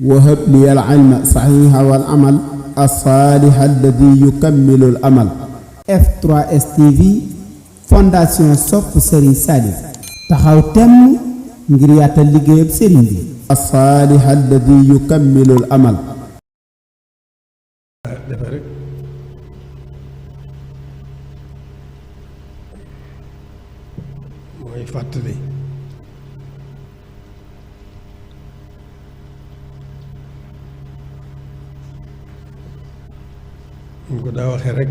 وهب لي العلم صحيح والعمل الصالح الذي يكمل الأمل. F3S TV fondation sopp Serigne Salif taxaw temm ngir yaatal liggéeyam Serigne bi. الصالح الذي يكمل الأمل. dafa rek mooy fàttali ñu ko daa waxee rek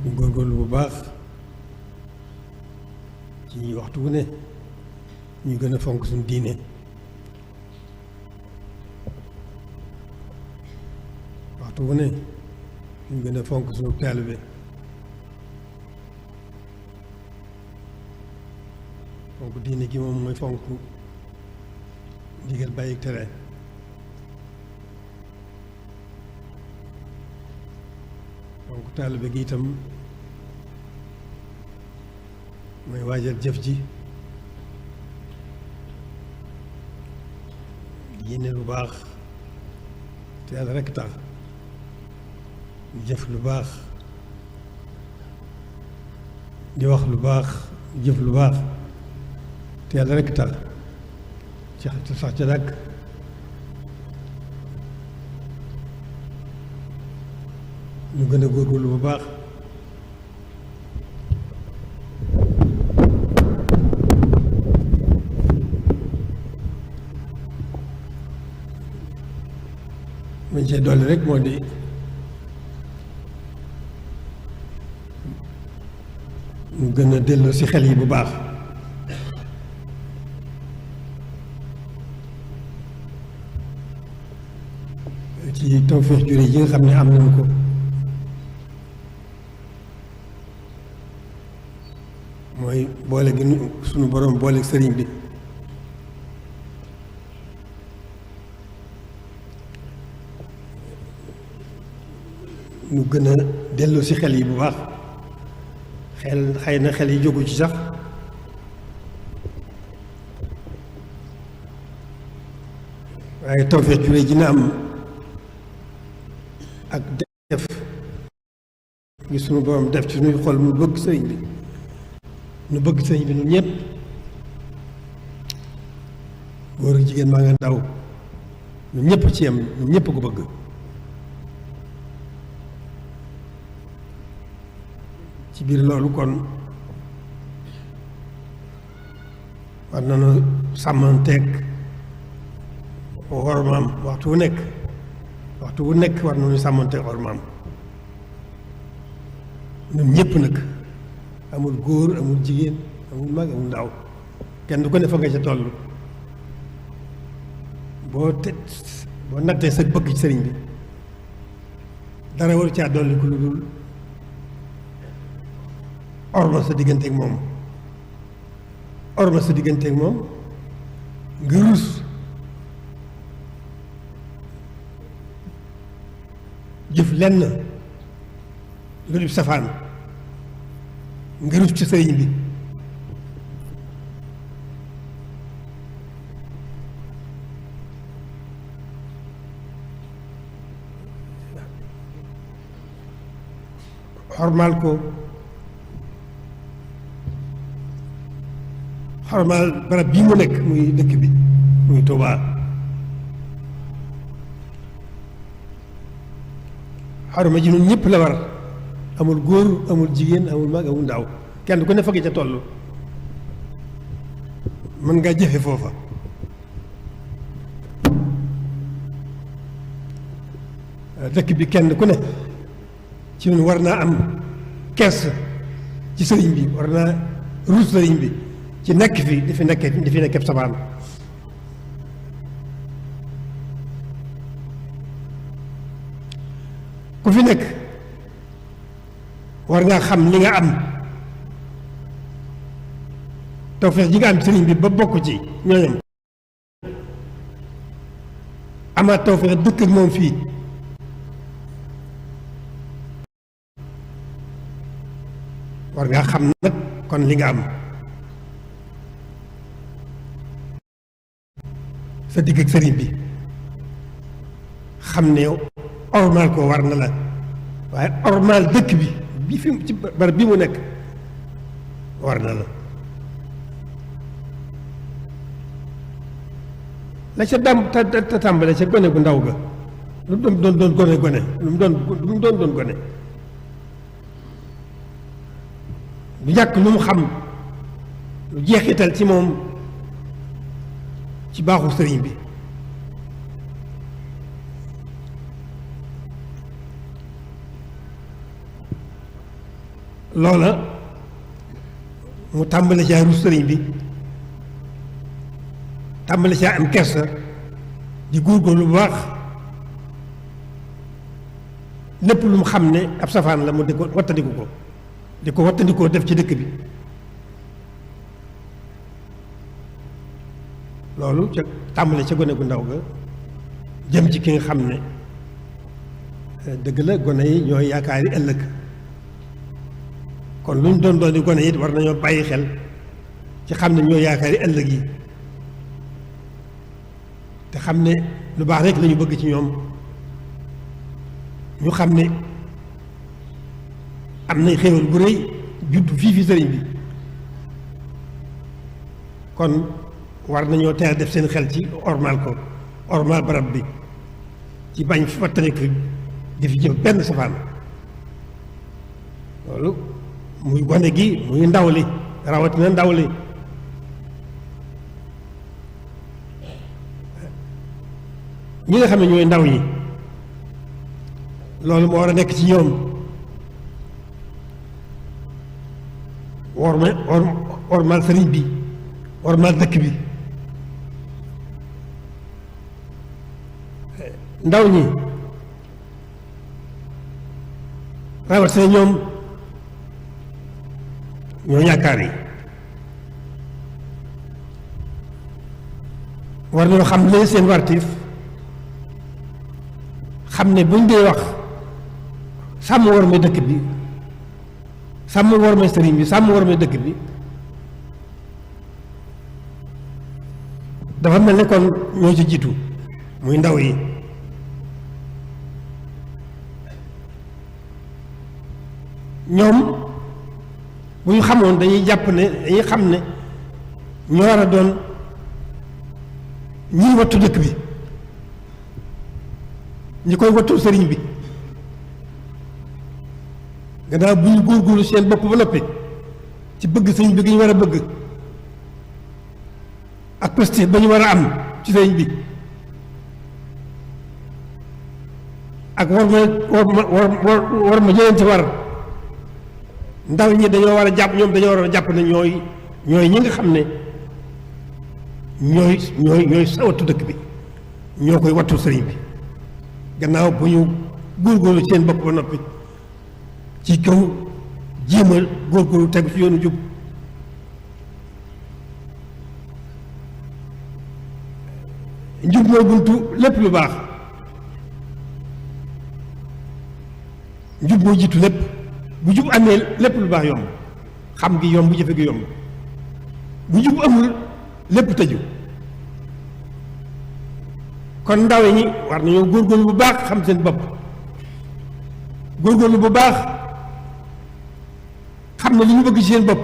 ñu góorgóorlu bu baax ci waxtu wu ne ñu gën a fonk suñu diine waxtu wu ne ñu gën a fonk suñu taalibe fonk diine gi moom mooy fonk ndigal bàyyi tere fonk taalibe gi itam mooy waajal jëf ji yéene lu baax te yàlla rekk tax di jëf lu baax di wax lu baax di jëf lu baax te yàlla rekk tax ci sax ca dàkk ñu gën a góorgóorlu bu baax mañ cee dolli rek moo di ñu gën a dellu ci xel yi bu baax ci tawfeex jure yi nga xam ne am nañu ko mooy boole gi suñu boroom boole sëriñ bi ñu gën a dellu ci xel yi bu baax xel xëy na xel yi jógu ci sax waaye tawfeex jure ji na am ak def gi suñu boroom def ci ñuy xol mu bëgg sëriñ bi nu bëgg sëriñ bi ñun ñëpp góor ak jigéen maa nga ndaw ñun ñëpp ci yem ñun ñëpp ko bëgg ci biir loolu kon war nañu sàmmanteeg wormaam waxtu wu nekk war nañu sàmmanteeg wormaam ñun ñëpp nag amul góor amul jigéen amul mag amul ndaw kenn du ko ne fa nga ca toll boo nattee sa bëgg ci sëriñ bi dara waru caa dolli ku lu dul orma sa digganteeg moom nga rus jëf lenn lu dul safaan nga rus ci sëriñ bi xormaal ko xormaal barab bii mu nekk muy dëkk bi muy Tuubaa xorma ji ñun ñëpp la war amul góor amul jigéen amul mag amul ndaw kenn ku ne fagg ca toll mën ngaa jëfe foofa dëkk bi kenn ku ne ci ñun war naa am kees ci sëriñ bi war naa ruus sëriñ bi ci nekk fi di fi nekkee sabaan ku fi nekk war ngaa xam li nga am tawfeex ji nga am sëriñ bi ba bokk ci ñooñam amaat tawfeex dëkk ak moom fii war ngaa xam nag kon li nga am sa digg ak sëriñ bi xam ne ormal ko war na la waaye ormal dëkk bi fi ci barab bi mu nekk war na la la ca ta tàmbale ca gone gu ndaw ga lu mu doon gone lu mu doon gone lu yàq lu mu xam lu jeexital ci moom ci baaxu sëriñ bi loola mu tàmbale caa rus sëriñ bi tàmbale caa am kersa di góorgóorlu bu baax lépp lu mu xam ne ab safaan la mu di ko wattandikoo def ci dëkk bi loolu ca tàmbale ca gone gu ndaw ga jëm ci ki nga xam ne dëgg la gone yi ñooy yaakaari ëllëg kon lu ñu doon di gone yi war nañoo bàyyi xel ci xam ne ñooy yaakaari ëllëg yi te xam ne lu baax rek lañu bëgg ci ñoom ñu xam ne am nay xéewal bu rëy juddu fii fi sëriñ bi kon war nañoo teel def seen xel ci ormal ko ormal barab bi ci bañ fattaliku di fi jëm benn safaan loolu muy gone gi muy ndaw li rawatina ndaw li ñi nga xam ne ñooy ndaw ñi loolu moo war a nekk ci ñoom ormal sëriñ bi ormal dëkk bi ndaw ñi rawatina ñoom ñoo yaakaar yi war nañoo xam ne seen wartiif xam ne buñ dee wax sàmm war may dëkk bi sàmm war may sëriñ bi sàmm war may dëkk bi dafa mel ne kon ñoo ci jiitu muy ndaw yi ñoom bu ñu xamoon dañuy xam ne ñoo war a doon ñii wattu dëkk bi ñi koy wattul sëriñ bi gannaaw bu ñu góorgóorlu seen bopp ba noppi ci bëgg sëriñ bi gi ñu war a bëgg ak prestige ba ñu war a am ci sëriñ bi ak war ma jëleen ci war ndaw ñi dañoo war a jàpp ñoom dañoo war a jàpp ne ñooy ñi nga xam ne ñooy sa wattu dëkk bi ñoo koy wattu sëriñ bi gannaaw bu ñu góorgóorlu seen bopp ba noppi ci kaw jéemal góorgóorlu tegu ci yoonu jub njub mooy buntu lépp lu baax njub mooy jiitu lépp bu jub amee lépp lu baax yomb xam gi yomb jëfe gi yomb bu jub amul lépp tëju kon ndaw ñi war nañoo góorgóorlu bu baax xam seen bopp góorgóorlu bu baax xam ne li ñu bëgg ci seen bopp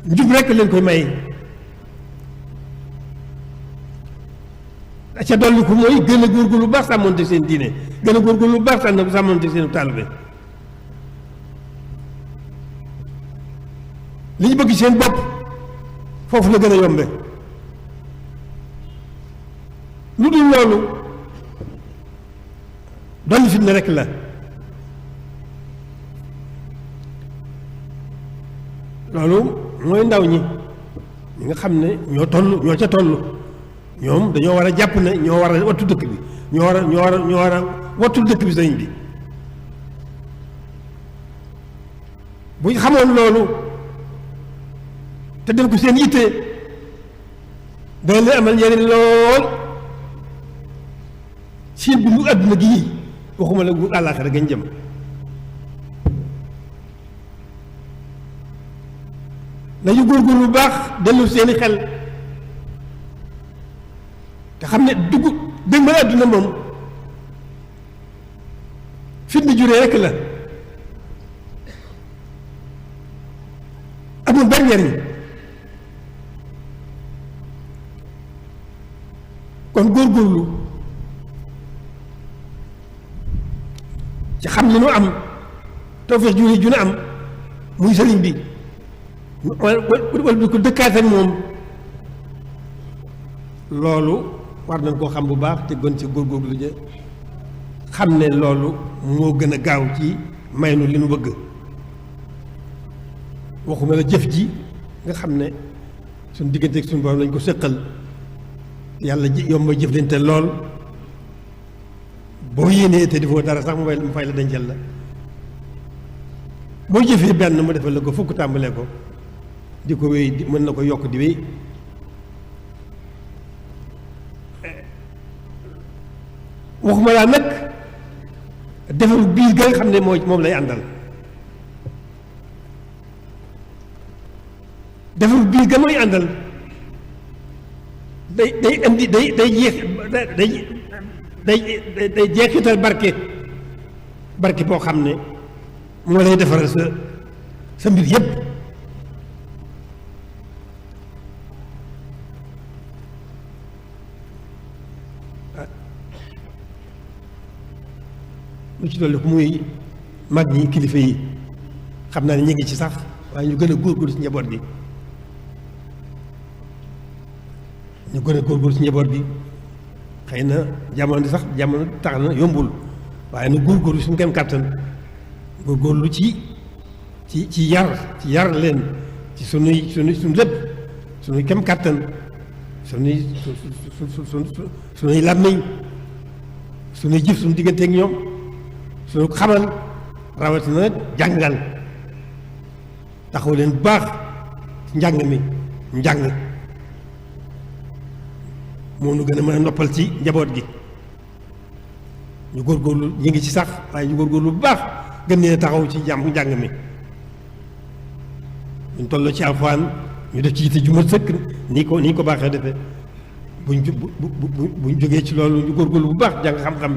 njub rekk leen koy may ca dolli ko mooy gën a góorgóorlu bu baax sàmmonte seen diine gën a góorgóorlu bu baax sàmmonte seen taalibe li ñu bëgg ci seen bopp foofu la gën a yombe lu dul loolu dolli fitna rekk la loolu mooy ndaw ñi nga xam ne ñoo ca toll ñoom dañoo war a jàpp ne ñoo war a wattu dëkk bi ñoo war a wattul dëkk bi sëriñ bi bu ñu xamoon loolu te def ko seen yitte dana leen amal njëriñ lool seen dundu àdduna gii waxuma la gu àllaaxira gañ jëm nañu góorgóorlu bu baax dellu seeni xel te xam ne dëgg ma àdduna moom fitna juree rek la amul benn njariñ kon góorgóorlu ci xam li nu am tawfeex ju ne am muy sëriñ bi wala di ko dëkkaat ak moom loolu war nañ koo xam bu baax te gën ci góorgóorlu ja xam ne loolu moo gën a gaaw ci may nu li nu bëgg waxuma la jëf ji nga xam ne suñ diggante ak suñu borom lañ ko sëqal yàlla ji yomb a jëflante lool boo yéenee te defoo dara sax mu fay la dencal la boo jëfee benn mu defal la ko fukk tàmbalee ko di ko wéy mën na ko yokk di wéy waxuma laa nag defaru biir ga nga xam ne moom lay àndal defaru biir ga mooy àndal day indi day jeexital barke boo xam ne moo lay defaral sa mbir yépp lu ci dolli ko muy mag ñi kilifa yi xam naa ne ñu ngi ci sax waaye ñu gën a góorgóorlu ci njaboot gi ñu gën a góorgóorlu ci njaboot gi xëy na jamono tax na yombul waaye na góorgóorlu suñu kem kàttan góorgóorlu ci yar leen ci suñu lépp suñuy kem kàttan suñuy làmmiñ suñuy jëf suñu diggante ak ñoom suñu xamal rawatina jàngal taxaw leen bu baax njàng moo nu gën a mën a noppal ci njaboot gi ñu góorgóorlu ñu ngi ci sax waaye ñu góorgóorlu bu baax gën leen taxaw ci njàng mi ñu toll ci alxuraan ñu def ci yitte ju mat sëkk ni ko baaxee defee buñ jógee ci loolu ñu góorgóorlu bu baax jàng xam-xam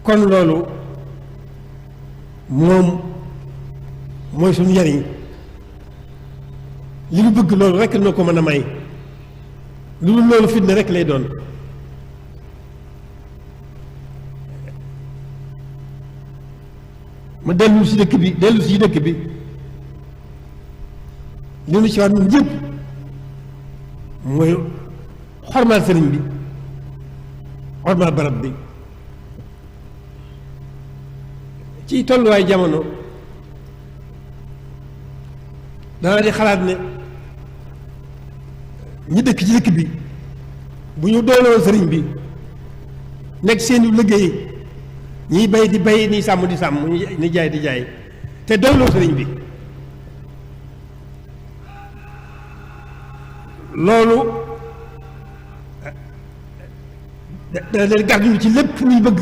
kon loolu moom mooy suñu njariñ li ñu bëgg loolu rekk noo ko mën a may lu dul loolu fitna rekk lay doon ma dellu si dëkk bi li nu ci war ñun ñëpp mooy xormaal sëriñ bi xormaal barab bi ci tolluwaay jamono danaa di xalaat ne ñi dëkk ci dëkk bi bu ñu doyloo sëriñ bi nekk seeni liggéey ñiy bay di bay ni sàmm di sàmm ni jaay di jaay te doyloo sëriñ bi loolu dana leen gàddu ci lépp luy bëgg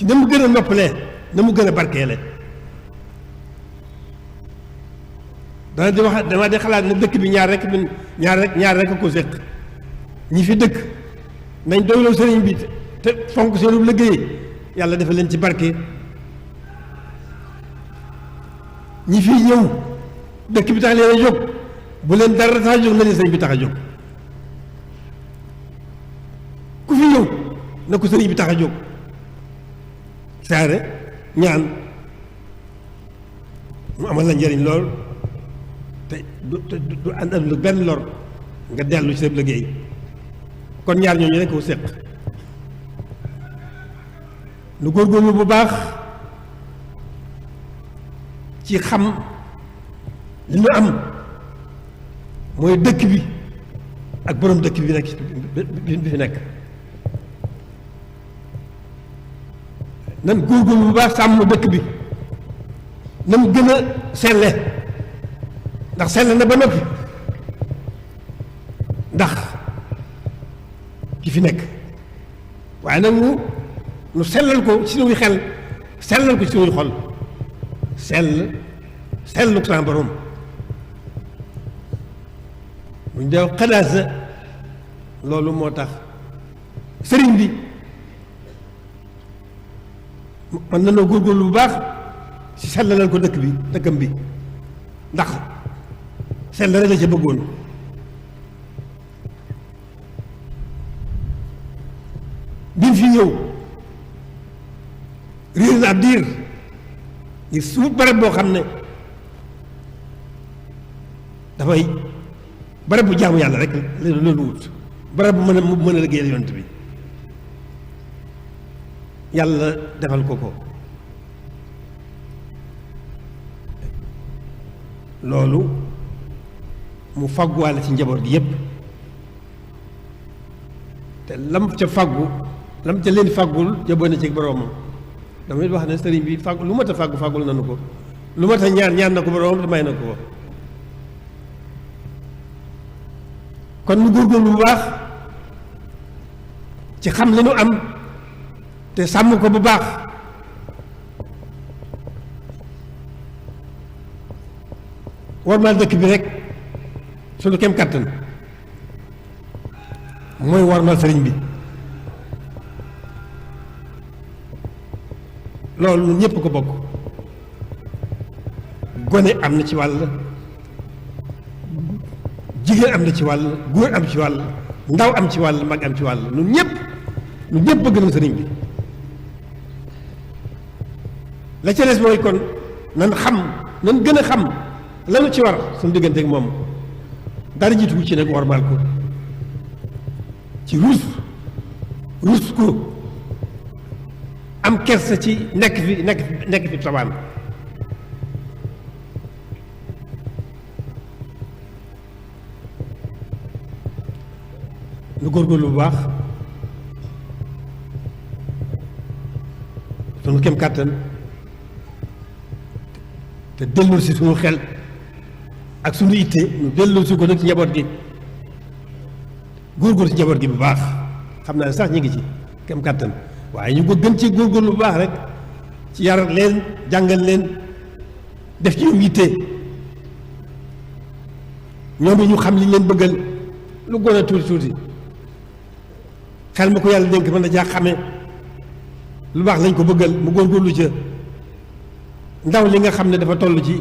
ci na mu gën a noppalee na mu gën a barkeele dama di xalaat ne dëkk bi ñaar rek a ko séq ñi fi dëkk nañ doyloo sëriñ bi te fonk seenu liggéey yàlla defal leen ci barke ñi fi ñëw dëkk bi tax leen a jóg bu leen dara tax a jóg na leen sëriñ bi tax a jóg ku fi ñëw na ko sëriñ bi tax a jóg saare ñaan mu amal la njëriñ lool te du ànd ak lu benn lor nga dellu ci sa liggéey kon ñaar ñooñu rekk ko séq nu góorgóorlu bu baax ci xam li ñu am mooy dëkk bi ak boroom dëkk bi nekk bi fi nekk nan góorgóorlu bu baax sàmm dëkk bi na mu gën a selle ndax sell na ba noppi ndax ki fi nekk waaye nag nu sellal ko ci suñuy xel sellal ko ci suñuy xol sellu sama borom bu ñu dee xadaasa loolu moo tax sëriñ bi mën na noo góorgóorlu bu baax si sellalal ko dëkkam bi ndax sell rek la ca bëggoon bi mu fi ñëw réer na ab diir ngir suuf barab boo xam ne dafay barab bu jaamu yàlla rek loolu wut barab bu mën a liggéeyal yonent bi yàlla defal ko ko loolu mu fagguwaale ci njaboot gi yépp te lam ca faggu lam ca leen faggul jaboo na ci boroomam damay wax ne sëriñ bi faggu lu mat a faggul nanu ko lu mat a ñaan na ko boroomam te may na ko kon nu góorgóorlu bu baax ci xam li nu am te sàmm ko bu baax warmaal dëkk bi rek suñu kem kàttan mooy warmaal sëriñ bi loolu ñun ñëpp ko bokk gone am na ci wàll jigéen am na ci wàll góor am ci wàll ndaw am ci wàll mag am ci wàll ñun ñëpp bëgg nañ sëriñ bi la ca des mooy kon nan gën a xam lanu ci war suñu diggante ak moom dara jiitu ci nag warmaal ko ci ruus ko am kersa ci nekk fi tabaan nu góorgóorlu bu baax sunu kem kàttan te delloo si suñu xel ak suñu itte ñu delloo si ko nag ci njaboot gi góorgóor ci njaboot gi bu baax xam naa ne sax ñu ngi ci kem kàttan waaye ñu ko gën ci góorgóorlu bu baax rek ci yar leen jàngal leen def ci ñoom yitte ñoom ñu xam li ñu leen bëggal lu gën a tuuti xel ma ko yàlla dénk mën na jaa xame lu baax lañ ko bëggal mu góorgóorlu ca ndaw li nga xam ne dafa toll ci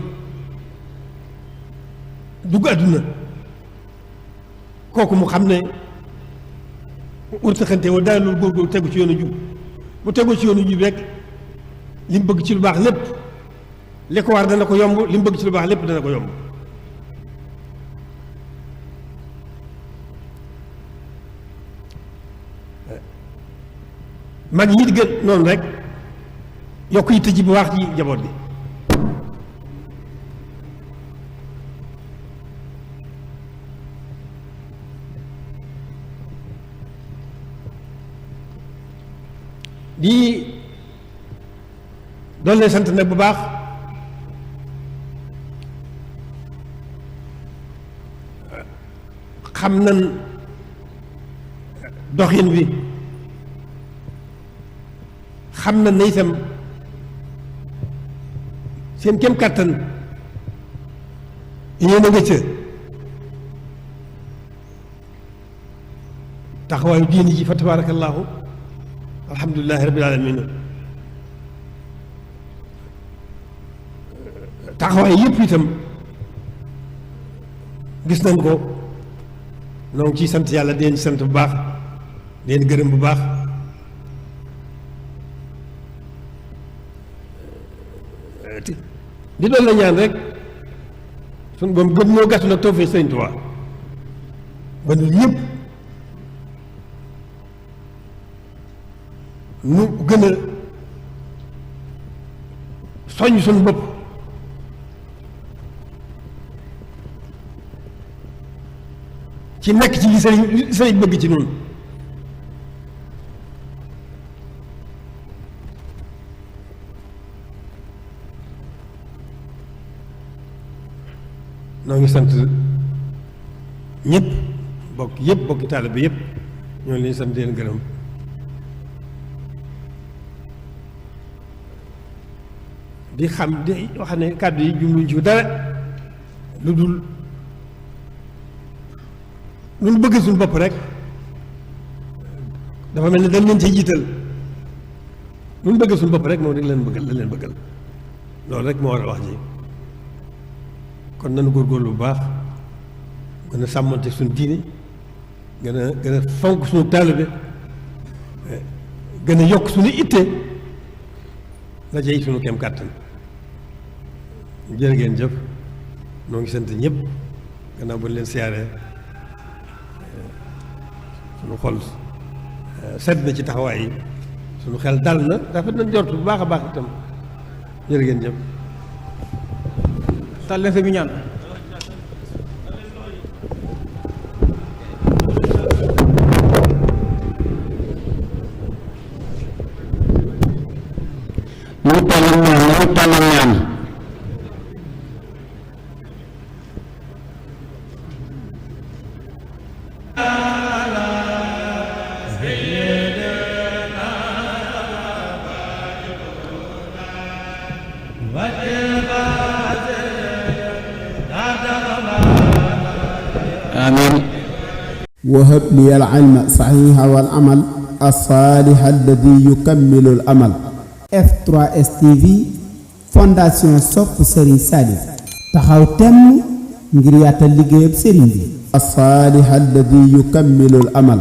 dugg àdduna kooku mu xam ne wërtaxante wa daal loolu góorgóorlu tegu ci yoonu jub bu tegu ci yoonu jub rek li mu bëgg ci lu baax lépp li ko war dana ko yomb li mu bëgg ci lu baax lépp dana ko yomb mag ñi di gën noonu rek yokk yitte ji bu baax ci njaboot bi di doon leen sant nag bu baax xam nan doxin wi xam na ne itam seen kem kàttan yéen a nga ca taxawaayu diini ji fa tabaarakallaahu alhamdulilahi rabbil alamin taxawaay yëpp itam gis nañ ko noo ngi ciy sant yàlla deen ci sant bu baax deen gërëm bu baax di doon la ñaan rek suñu boom gën ñoo gàttu nag tawfeex Sëriñ Tuubaa ba ñun ñëpp nu gën a soññ suñu bopp ci nekk ci li sëriñ bëgg ci noonu noo ngi sant ñëpp bokki taalibe bi yëpp ñoo leen sant leen gërëm di xam di wax ne kàddu yi jumluñ ci dara lu dul lu nu bëgg suñu bopp rek dafa mel ni dañ leen ci jiital lu nu bëgg suñu bopp rek moom rek leen bëggal loolu rek moo war a wax ji kon nanu góorgóorlu bu baax gën a sàmmante suñu diine gën a fonk suñu taalibe gën a yokk suñu itte la jey suñu kem kàttan jërë ngeen jëf noo ngi sant ñëpp gannaaw ba leen siyaaree suñu xol sedd na ci taxawaay yi suñu xel dal na rafet na njort bu baax a baax itam jërë ngeen jëf tàlleen sa bi ñaan ñu tàllal ñaan آمين. وهب لي العلم صحيح والعمل الصالح الذي يكمل الأمل. F3S TV fondation sopp Serigne Salif taxaw temm ngir yaatal liggéeyab Serigne bi. الصالح الذي يكمل الأمل.